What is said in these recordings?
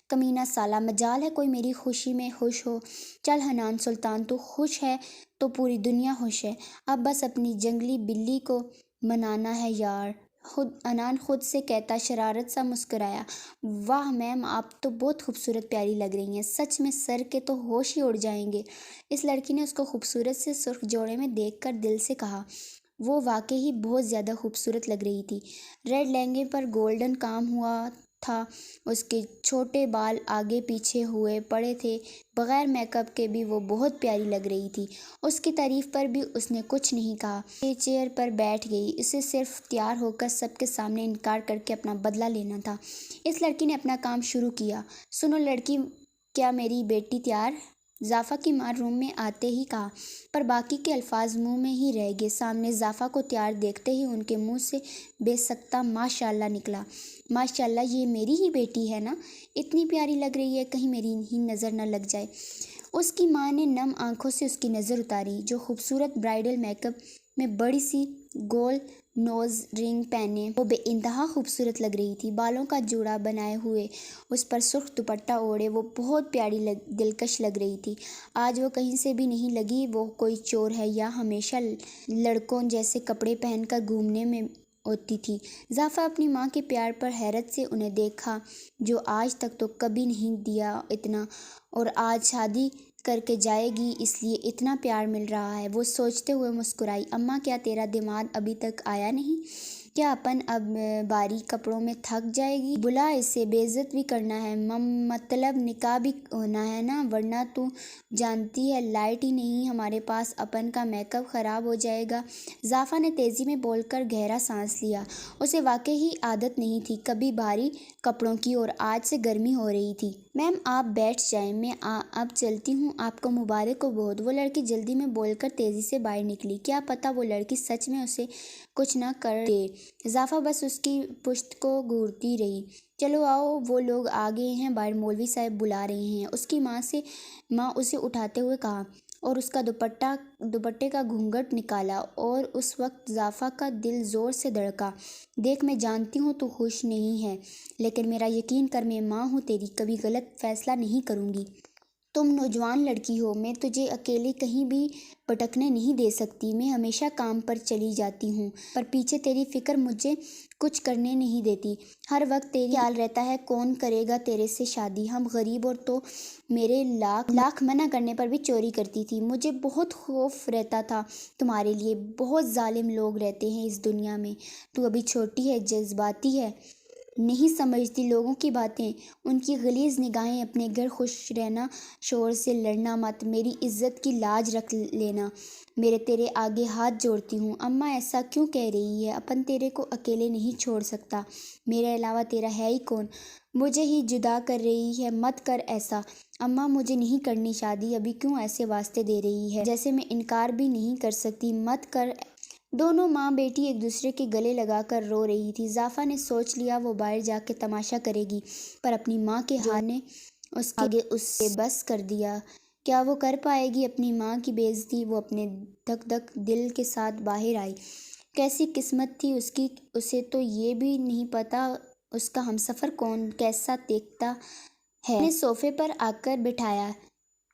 کمینہ سالہ، مجال ہے کوئی میری خوشی میں خوش ہو۔ چل حنان سلطان، تو خوش ہے تو پوری دنیا خوش ہے، اب بس اپنی جنگلی بلی کو منانا ہے یار۔ حنان خود سے کہتا شرارت سا مسکرایا۔ واہ میم، آپ تو بہت خوبصورت پیاری لگ رہی ہیں، سچ میں سر کے تو ہوش ہی اڑ جائیں گے۔ اس لڑکی نے اس کو خوبصورت سے سرخ جوڑے میں دیکھ کر دل سے کہا۔ وہ واقعی بہت زیادہ خوبصورت لگ رہی تھی۔ ریڈ لہنگے پر گولڈن کام ہوا تھا، اس کے چھوٹے بال آگے پیچھے ہوئے پڑے تھے، بغیر میک اپ کے بھی وہ بہت پیاری لگ رہی تھی۔ اس کی تعریف پر بھی اس نے کچھ نہیں کہا، چیئر پر بیٹھ گئی۔ اسے صرف تیار ہو کر سب کے سامنے انکار کر کے اپنا بدلہ لینا تھا۔ اس لڑکی نے اپنا کام شروع کیا۔ سنو لڑکی، کیا میری بیٹی تیار؟ ظافا کی ماں روم میں آتے ہی کہا، پر باقی کے الفاظ منہ میں ہی رہ گئے۔ سامنے ظافا کو تیار دیکھتے ہی ان کے منہ سے بے سکتا ماشاء اللہ نکلا۔ ماشاء اللہ، یہ میری ہی بیٹی ہے نا؟ اتنی پیاری لگ رہی ہے، کہیں میری ہی نظر نہ لگ جائے۔ اس کی ماں نے نم آنکھوں سے اس کی نظر اتاری، جو خوبصورت برائڈل میک اپ میں بڑی سی گول نوز رنگ پہنے وہ بے انتہا خوبصورت لگ رہی تھی۔ بالوں کا جوڑا بنائے ہوئے اس پر سرخ دوپٹہ اوڑھے وہ بہت پیاری دلکش لگ رہی تھی۔ آج وہ کہیں سے بھی نہیں لگی وہ کوئی چور ہے یا ہمیشہ لڑکوں جیسے کپڑے پہن کر گھومنے میں ہوتی تھی۔ ظافا اپنی ماں کے پیار پر حیرت سے انہیں دیکھا، جو آج تک تو کبھی نہیں دیا اتنا، اور آج شادی کر کے جائے گی اس لیے اتنا پیار مل رہا ہے۔ وہ سوچتے ہوئے مسکرائی۔ اماں، کیا تیرا داماد ابھی تک آیا نہیں؟ کیا اپن اب باری کپڑوں میں تھک جائے گی؟ بلا اسے، بے عزت بھی کرنا ہے، مطلب نکاح بھی ہونا ہے نا، ورنہ تو جانتی ہے لائٹ ہی نہیں ہمارے پاس، اپن کا میک اپ خراب ہو جائے گا۔ ظافا نے تیزی میں بول کر گہرا سانس لیا۔ اسے واقعی عادت نہیں تھی کبھی بھاری کپڑوں کی، اور آج سے گرمی ہو رہی تھی۔ میم آپ بیٹھ جائیں، میں اب چلتی ہوں، آپ کو مبارک ہو بہت۔ وہ لڑکی جلدی میں بول کر تیزی سے باہر نکلی۔ کیا پتا وہ لڑکی سچ میں اسے کچھ نہ کر دے۔ ظافا بس اس کی پشت کو گھورتی رہی۔ چلو آؤ، وہ لوگ آ گئے ہیں باہر، مولوی صاحب بلا رہے ہیں، اس کی ماں اسے اٹھاتے ہوئے کہا، اور اس کا دوپٹے کا گھونگھٹ نکالا، اور اس وقت ظافا کا دل زور سے دھڑکا۔ دیکھ، میں جانتی ہوں تو خوش نہیں ہے، لیکن میرا یقین کر، میں ماں ہوں تیری، کبھی غلط فیصلہ نہیں کروں گی۔ تم نوجوان لڑکی ہو، میں تجھے اکیلے کہیں بھی بھٹکنے نہیں دے سکتی، میں ہمیشہ کام پر چلی جاتی ہوں، پر پیچھے تیری فکر مجھے کچھ کرنے نہیں دیتی، ہر وقت تیری خیال رہتا ہے کون کرے گا تیرے سے شادی، ہم غریب، اور تو میرے لاکھ منع کرنے پر بھی چوری کرتی تھی، مجھے بہت خوف رہتا تھا تمہارے لیے، بہت ظالم لوگ رہتے ہیں اس دنیا میں، تو ابھی چھوٹی ہے، جذباتی ہے، نہیں سمجھتی لوگوں کی باتیں، ان کی غلیظ نگاہیں، اپنے گھر خوش رہنا، شوہر سے لڑنا مت، میری عزت کی لاج رکھ لینا، میرے تیرے آگے ہاتھ جوڑتی ہوں۔ اماں ایسا کیوں کہہ رہی ہے؟ اپن تیرے کو اکیلے نہیں چھوڑ سکتا، میرے علاوہ تیرا ہے ہی کون؟ مجھے ہی جدا کر رہی ہے، مت کر ایسا۔ اماں مجھے نہیں کرنی شادی، ابھی کیوں ایسے واسطے دے رہی ہے جیسے میں انکار بھی نہیں کر سکتی، مت کر۔ دونوں ماں بیٹی ایک دوسرے کے گلے لگا کر رو رہی تھی۔ ظافا نے سوچ لیا وہ باہر جا کے تماشا کرے گی، پر اپنی ماں کے ہاتھ نے اس کے آگے اسے بس کر دیا۔ کیا وہ کر پائے گی اپنی ماں کی بے عزتی؟ وہ اپنے دھک دھک دل کے ساتھ باہر آئی۔ کیسی قسمت تھی اس کی، اسے تو یہ بھی نہیں پتا اس کا ہمسفر کون کیسا دیکھتا ہے۔ نے صوفے پر آ کر بٹھایا۔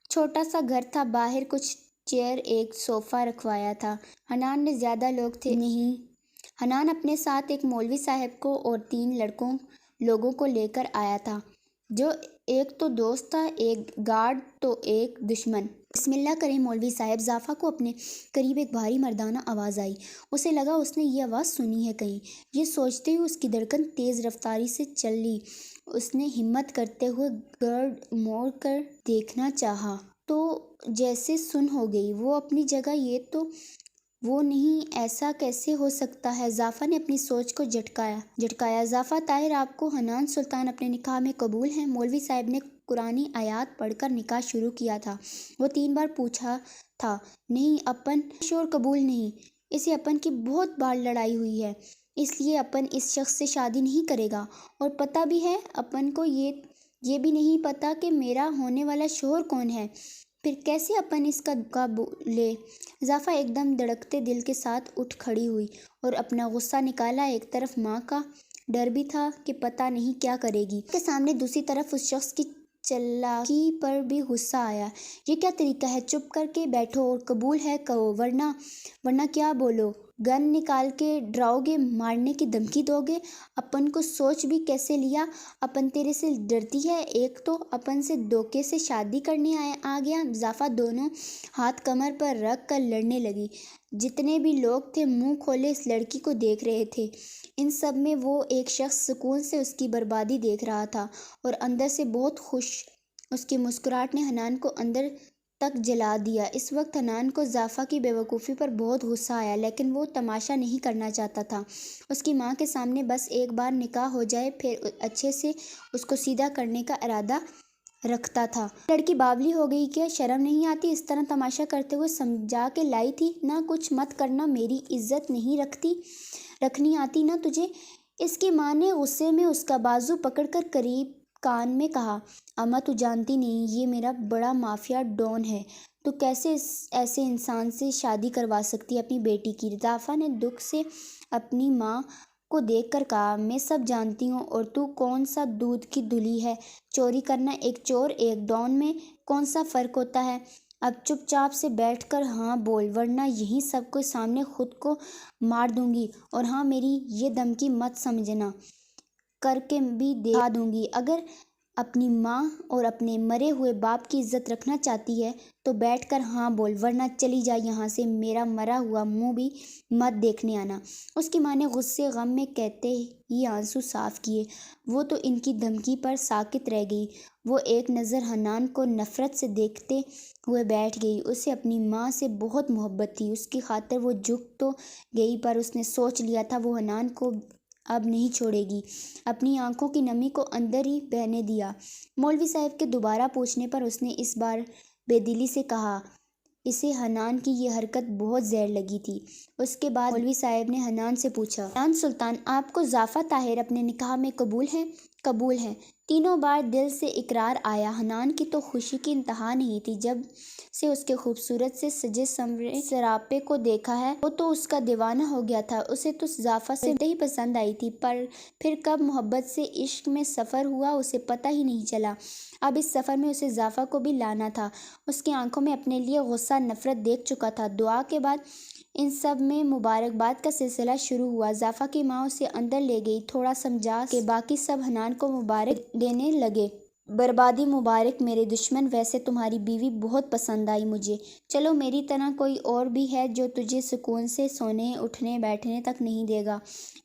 چھوٹا سا گھر تھا، باہر کچھ چیئر ایک صوفہ رکھوایا تھا۔ حنان نے زیادہ لوگ تھے نہیں۔ حنان اپنے ساتھ ایک مولوی صاحب کو اور 3 لوگوں کو لے کر آیا تھا، جو ایک تو دوست تھا، ایک گارڈ تو ایک دشمن۔ بسم اللہ کریں مولوی صاحب۔ ظافا کو اپنے قریب ایک بھاری مردانہ آواز آئی۔ اسے لگا اس نے یہ آواز سنی ہے کہیں، یہ سوچتے ہوئے اس کی دھڑکن تیز رفتاری سے چلی۔ اس نے ہمت کرتے ہوئے گرد موڑ کر دیکھنا چاہا تو جیسے سن ہو گئی۔ وہ اپنی جگہ، یہ تو وہ نہیں، ایسا کیسے ہو سکتا ہے؟ ظافا نے اپنی سوچ کو جھٹکایا۔ ظافا طاہر، آپ کو حنان سلطان اپنے نکاح میں قبول ہیں؟ مولوی صاحب نے قرآنی آیات پڑھ کر نکاح شروع کیا تھا۔ وہ 3 بار پوچھا تھا۔ نہیں، اپن شور قبول نہیں، اسے اپن کی بہت بار لڑائی ہوئی ہے، اس لیے اپن اس شخص سے شادی نہیں کرے گا، اور پتہ بھی ہے اپن کو یہ بھی نہیں پتا کہ میرا ہونے والا شوہر کون ہے، پھر کیسے اپن اس کا دھوکہ لے؟ ظافا ایک دم دھڑکتے دل کے ساتھ اٹھ کھڑی ہوئی اور اپنا غصہ نکالا۔ ایک طرف ماں کا ڈر بھی تھا کہ پتہ نہیں کیا کرے گی۔ کے سامنے دوسری طرف اس شخص کی چالاکی پر بھی غصہ آیا۔ یہ کیا طریقہ ہے؟ چپ کر کے بیٹھو اور قبول ہے کہو، ورنہ کیا بولو؟ گن نکال کے ڈراؤ گے؟ مارنے کی دھمکی دو گے؟ اپن کو سوچ بھی کیسے لیا؟ اپن تیرے سے ڈرتی ہے، ایک تو اپن سے دھوکے سے شادی کرنے آ گیا۔ زافا دونوں ہاتھ کمر پر رکھ کر لڑنے لگی۔ جتنے بھی لوگ تھے منہ کھولے اس لڑکی کو دیکھ رہے تھے۔ ان سب میں وہ ایک شخص سکون سے اس کی بربادی دیکھ رہا تھا اور اندر سے بہت خوش۔ اس کی مسکراہٹ نے حنان کو اندر تک جلا دیا۔ اس وقت حنان کو زافا کی بے وقوفی پر بہت غصہ آیا، لیکن وہ تماشا نہیں کرنا چاہتا تھا۔ اس کی ماں کے سامنے بس ایک بار نکاح ہو جائے پھر اچھے سے اس کو سیدھا کرنے کا ارادہ رکھتا تھا۔ لڑکی باولی ہو گئی کیا؟ شرم نہیں آتی؟ اس طرح تماشا کرتے ہوئے سمجھا کے لائی تھی نہ کچھ مت کرنا، میری عزت نہیں رکھنی آتی نہ تجھے؟ اس کی ماں نے غصے میں اس کا بازو پکڑ کر قریب کان میں کہا، اماں تو جانتی نہیں، یہ میرا بڑا مافیا ڈان ہے، تو کیسے ایسے انسان سے شادی کروا سکتی ہے اپنی بیٹی کی؟ زافا نے دکھ سے اپنی ماں کو دیکھ کر کہا، میں سب جانتی ہوں، اور تو کون سا دودھ کی دھلی ہے؟ چوری کرنا ایک چور ایک ڈان میں کون سا فرق ہوتا ہے؟ اب چپ چاپ سے بیٹھ کر ہاں بول، ورنہ یہیں سب کے سامنے خود کو مار دوں گی، اور ہاں میری یہ دھمکی مت سمجھنا، کر کے بھی دکھا دوں گی۔ اگر اپنی ماں اور اپنے مرے ہوئے باپ کی عزت رکھنا چاہتی ہے تو بیٹھ کر ہاں بول، ورنہ چلی جا یہاں سے، میرا مرا ہوا منہ بھی مت دیکھنے آنا۔ اس کی ماں نے غصے غم میں کہتے ہی آنسو صاف کیے۔ وہ تو ان کی دھمکی پر ساکت رہ گئی۔ وہ ایک نظر حنان کو نفرت سے دیکھتے ہوئے بیٹھ گئی۔ اسے اپنی ماں سے بہت محبت تھی، اس کی خاطر وہ جھک تو گئی، پر اس نے سوچ لیا تھا وہ حنان کو اب نہیں چھوڑے گی۔ اپنی آنکھوں کی نمی کو اندر ہی بہنے دیا۔ مولوی صاحب کے دوبارہ پوچھنے پر اس نے اس بار بے دلی سے کہا، اسے حنان کی یہ حرکت بہت زہر لگی تھی۔ اس کے بعد مولوی صاحب نے حنان سے پوچھا، حنان سلطان، آپ کو زافا طاہر اپنے نکاح میں قبول ہے؟ قبول ہے، تینوں بار دل سے اقرار آیا۔ حنان کی تو خوشی کی انتہا نہیں تھی۔ جب سے اس کے خوبصورت سے سجے سنورے سراپے کو دیکھا ہے وہ تو اس کا دیوانہ ہو گیا تھا۔ اسے تو زافا سے ہی پسند آئی تھی، پر پھر کب محبت سے عشق میں سفر ہوا اسے پتہ ہی نہیں چلا۔ اب اس سفر میں اسے زافا کو بھی لانا تھا۔ اس کی آنکھوں میں اپنے لیے غصہ نفرت دیکھ چکا تھا۔ دعا کے بعد ان سب میں مبارکباد کا سلسلہ شروع ہوا۔ زافا کی ماں اسے اندر لے گئی، تھوڑا سمجھا کے باقی سب حنان کو مبارک دینے لگے۔ بربادی مبارک میرے دشمن، ویسے تمہاری بیوی بہت پسند آئی مجھے۔ چلو میری طرح کوئی اور بھی ہے جو تجھے سکون سے سونے اٹھنے بیٹھنے تک نہیں دے گا؟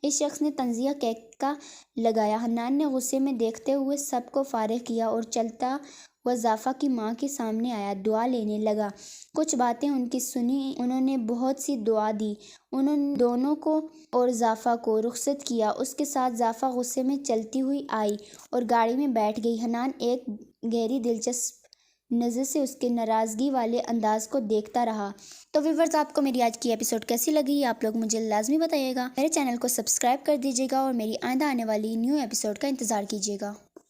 اس شخص نے طنزیہ کہکا لگایا۔ حنان نے غصے میں دیکھتے ہوئے سب کو فارغ کیا اور چلتا ہوا زافا کی ماں کے سامنے آیا، دعا لینے لگا۔ کچھ باتیں ان کی سنی، انہوں نے بہت سی دعا دی، انہوں نے دونوں کو اور زافا کو رخصت کیا۔ اس کے ساتھ زافا غصے میں چلتی ہوئی آئی اور گاڑی میں بیٹھ گئی۔ حنان ایک گہری دلچسپ نظر سے اس کے ناراضگی والے انداز کو دیکھتا رہا۔ تو ویورز، آپ کو میری آج کی ایپیسوڈ کیسی لگی آپ لوگ مجھے لازمی بتائیے گا۔ میرے چینل کو سبسکرائب کر دیجیے گا اور میری آئندہ آنے والی نیو ایپیسوڈ کا انتظار کیجیے گا۔